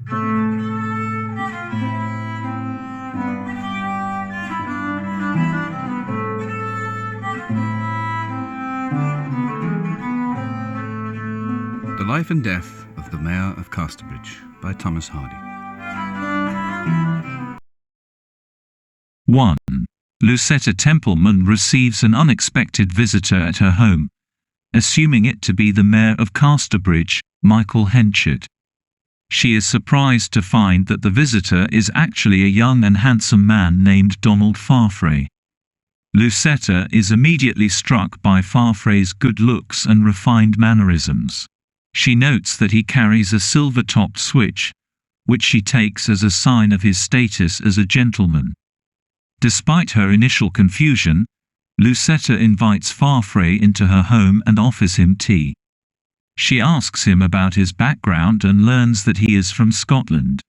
The Life and Death of the Mayor of Casterbridge by Thomas Hardy. 1. Lucetta Templeman receives an unexpected visitor at her home, assuming it to be the Mayor of Casterbridge, Michael Henchard. She is surprised to find that the visitor is actually a young and handsome man named Donald Farfrae. Lucetta is immediately struck by Farfrae's good looks and refined mannerisms. She notes that he carries a silver-topped switch, which she takes as a sign of his status as a gentleman. Despite her initial confusion, Lucetta invites Farfrae into her home and offers him tea. She asks him about his background and learns that he is from Scotland.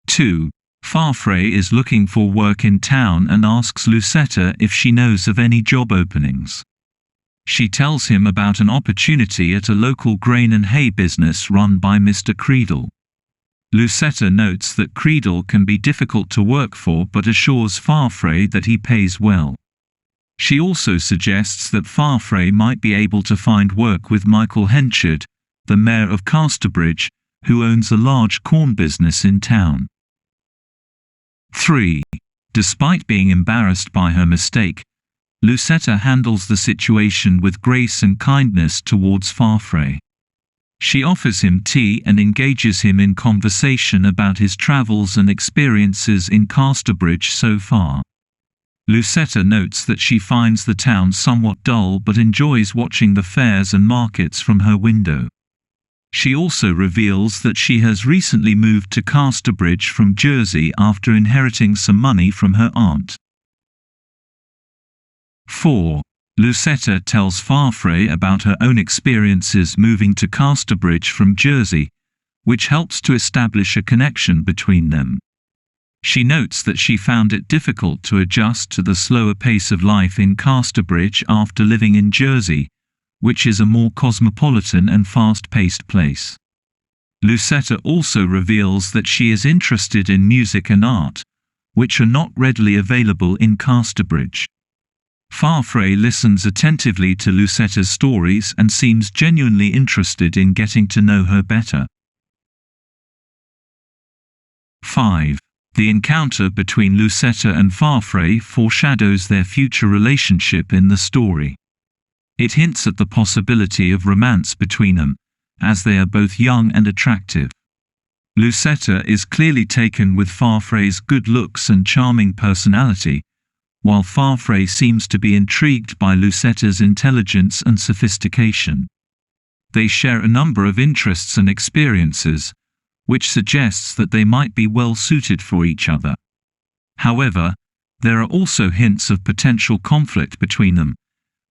2. Farfrae is looking for work in town and asks Lucetta if she knows of any job openings. She tells him about an opportunity at a local grain and hay business run by Mr. Creedle. Lucetta notes that Creedle can be difficult to work for but assures Farfrae that he pays well. She also suggests that Farfrae might be able to find work with Michael Henchard, the Mayor of Casterbridge, who owns a large corn business in town. 3. Despite being embarrassed by her mistake, Lucetta handles the situation with grace and kindness towards Farfrae. She offers him tea and engages him in conversation about his travels and experiences in Casterbridge so far. Lucetta notes that she finds the town somewhat dull but enjoys watching the fairs and markets from her window. She also reveals that she has recently moved to Casterbridge from Jersey after inheriting some money from her aunt. 4. Lucetta tells Farfrae about her own experiences moving to Casterbridge from Jersey, which helps to establish a connection between them. She notes that she found it difficult to adjust to the slower pace of life in Casterbridge after living in Jersey, which is a more cosmopolitan and fast-paced place. Lucetta also reveals that she is interested in music and art, which are not readily available in Casterbridge. Farfrae listens attentively to Lucetta's stories and seems genuinely interested in getting to know her better. 5. The encounter between Lucetta and Farfrae foreshadows their future relationship in the story. It hints at the possibility of romance between them, as they are both young and attractive. Lucetta is clearly taken with Farfrae's good looks and charming personality, while Farfrae seems to be intrigued by Lucetta's intelligence and sophistication. They share a number of interests and experiences, which suggests that they might be well suited for each other. However, there are also hints of potential conflict between them,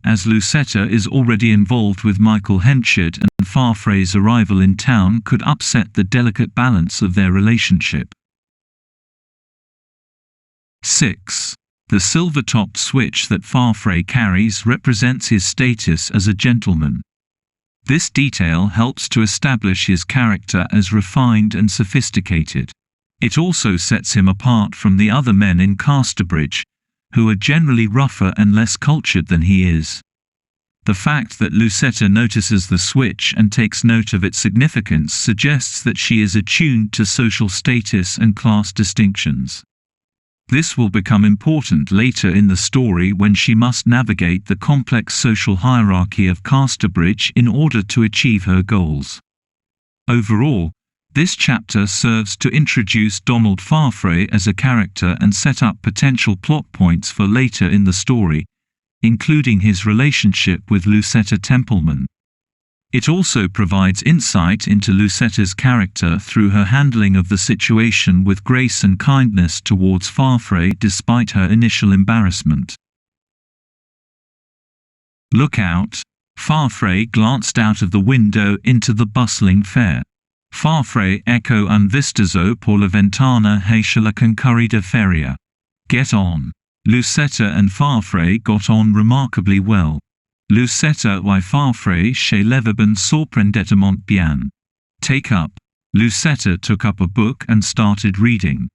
as Lucetta is already involved with Michael Henchard and Farfrae's arrival in town could upset the delicate balance of their relationship. 6. The silver-topped switch that Farfrae carries represents his status as a gentleman. This detail helps to establish his character as refined and sophisticated. It also sets him apart from the other men in Casterbridge, who are generally rougher and less cultured than he is. The fact that Lucetta notices the switch and takes note of its significance suggests that she is attuned to social status and class distinctions. This will become important later in the story when she must navigate the complex social hierarchy of Casterbridge in order to achieve her goals. Overall, this chapter serves to introduce Donald Farfrae as a character and set up potential plot points for later in the story, including his relationship with Lucetta Templeman. It also provides insight into Lucetta's character through her handling of the situation with grace and kindness towards Farfrae despite her initial embarrassment. Look out! Farfrae glanced out of the window into the bustling fair. Farfrae ecco un vistazo por la ventana hacia la concurrida feria. Get on! Lucetta and Farfrae got on remarkably well. Lucetta y Farfrae se llevaban sorprendentemente bien. Take up. Lucetta took up a book and started reading.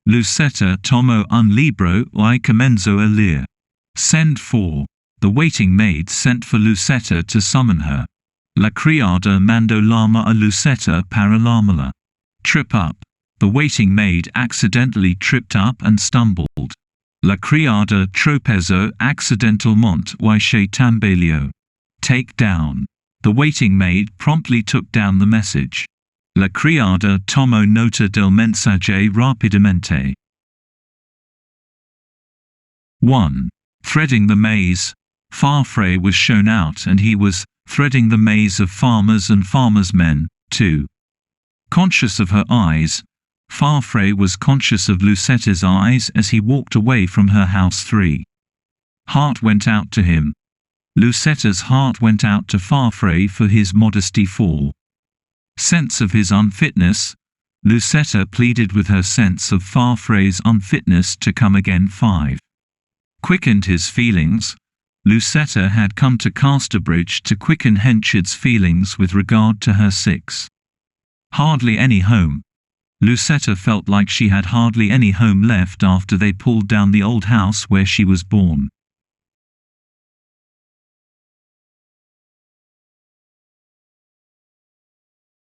Lucetta tomo un libro y comenzó a leer. Send for. The waiting maid sent for Lucetta to summon her. La criada mandó llama a Lucetta para llamarla. Trip up. The waiting maid accidentally tripped up and stumbled. La criada tropezó accidentalmente y se tambaleó. Take down. The waiting maid promptly took down the message. La criada tomó nota del mensaje rápidamente. 1. Threading the maze. Farfrae was shown out and he was threading the maze of farmers and farmers' men. 2. Conscious of her eyes. Farfrae was conscious of Lucetta's eyes as he walked away from her house. 3. Heart went out to him. Lucetta's heart went out to Farfrae for his modesty. 4. Sense of his unfitness. Lucetta pleaded with her sense of Farfrae's unfitness to come again. 5. Quickened his feelings. Lucetta had come to Casterbridge to quicken Henchard's feelings with regard to her. 6. Hardly any home. Lucetta felt like she had hardly any home left after they pulled down the old house where she was born.